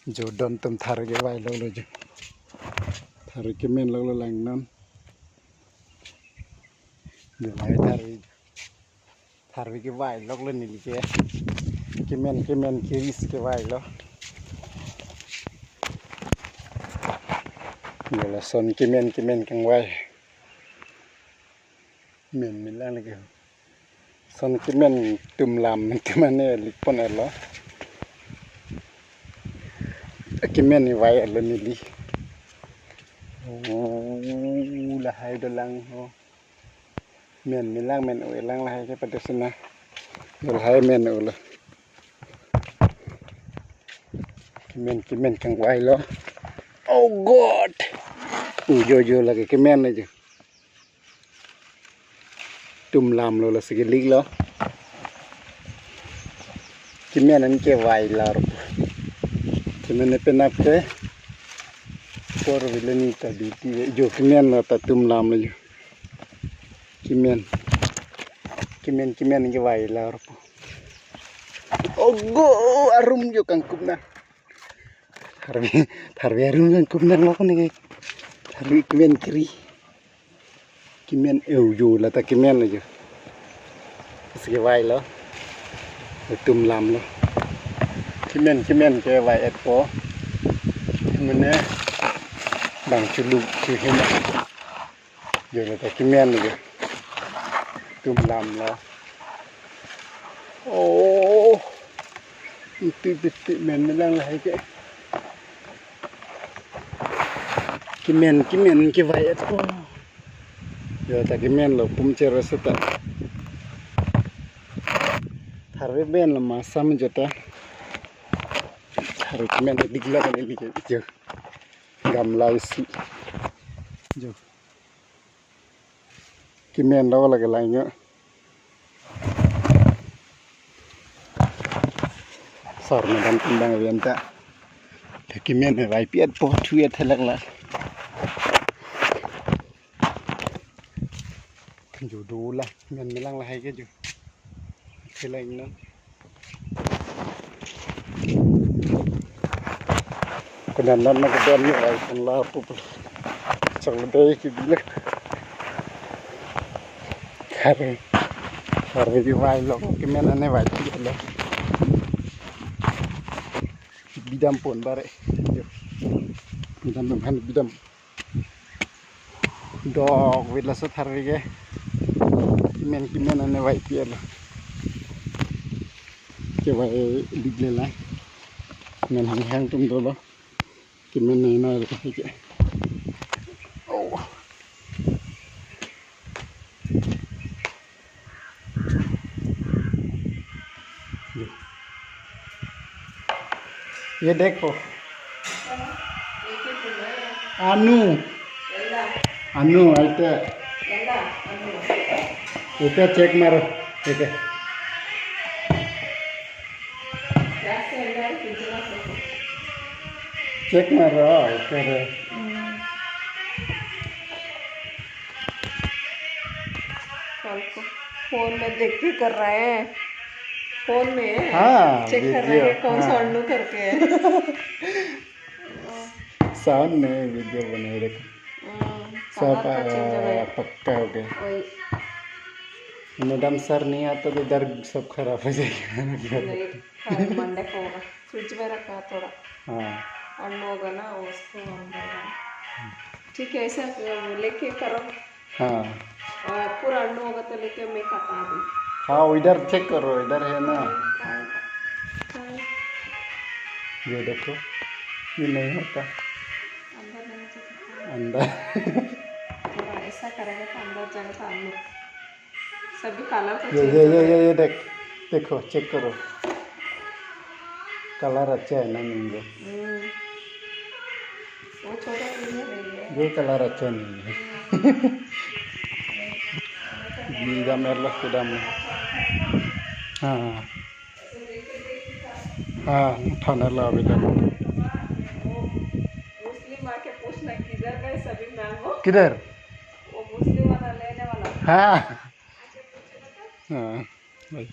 जो डन तुम थारे के वाई लो जो थारे के मेन लो लंग नन जो वाई थारे के वाई लो नीली के मेन के रिस के वाई लो जो ला सोन के मेन कंग वाई मेन मिला लगे सोन के मेन तुम लाम के माने लिपन yellow Kimen ni wai alun ni lahai dolang men milang men ulang lahai ke pada sana lahai men ula kimen kang wai lo oh god jo lagi kimen aja tum lam lo la segelik lo kimen an ke wai lar Kemana penapke por vilani tadi jo kimen la tatum lam la jo kimen ke wai la ro ogo arum jo kangkupna tharwe arum kangkupna lo ni tharwi kimen kiri kimen eu jo la ta kimen la jo se wai lo tatum lam lo kimen ke wai etpo mene bang chulu hina yo ta kimen ni tum lam la oh itu men melang la ke kimen ke wai etpo yo ta kimen lo pum chero seta tharwe ben la masam jota harus kimen digla kan ini je gamla isi jo kimen lo la galanya sar medan tindang wenta kimen rai piat po thuet thelak la jo dula men melang la hai ke jo thelak no Kenanan nak dan ni ay Allah pupul sangadai kibila kare di wai lo kimen ane wai ti lo bidam pon bare bidam dog wila so thar ge kimen ane wai ti lo ke wai digle la men hang tum do lo kimen na ko ke oh ये देखो anu itu cek maro itu check मारो करे phone में देख के कर रहा है फोन में चेक कर रहा है कौन सा अनु करके साउंड में वीडियो बना रहे सब पक्का हो गया मैडम सर नहीं आता तो इधर सब खराब हो जाएगा मंडे को फ्रिज में रखा थोड़ा अन्न होगा ना उसको अंदर ठीक है ऐसा लेके करो पूरा अन्न होगा तो लेके मैं खाता हूँ हाँ इधर चेक करो इधर है ना ये देखो ये नहीं होता अंदर थोड़ा ऐसा करेगा तो अंदर जाएगा अन्न सभी कलर को ये देखो चेक करो कलर अच्छा है ना मुझे वो छोटा ये कलर अच्छा नहीं है नीला मेरला कुदाम हाँ थाना ला बेटा मुस्लिम आके पूछना किधर गए सभी मैंगो किधर वो मुस्लिम वाला लेने वाला हाँ भाई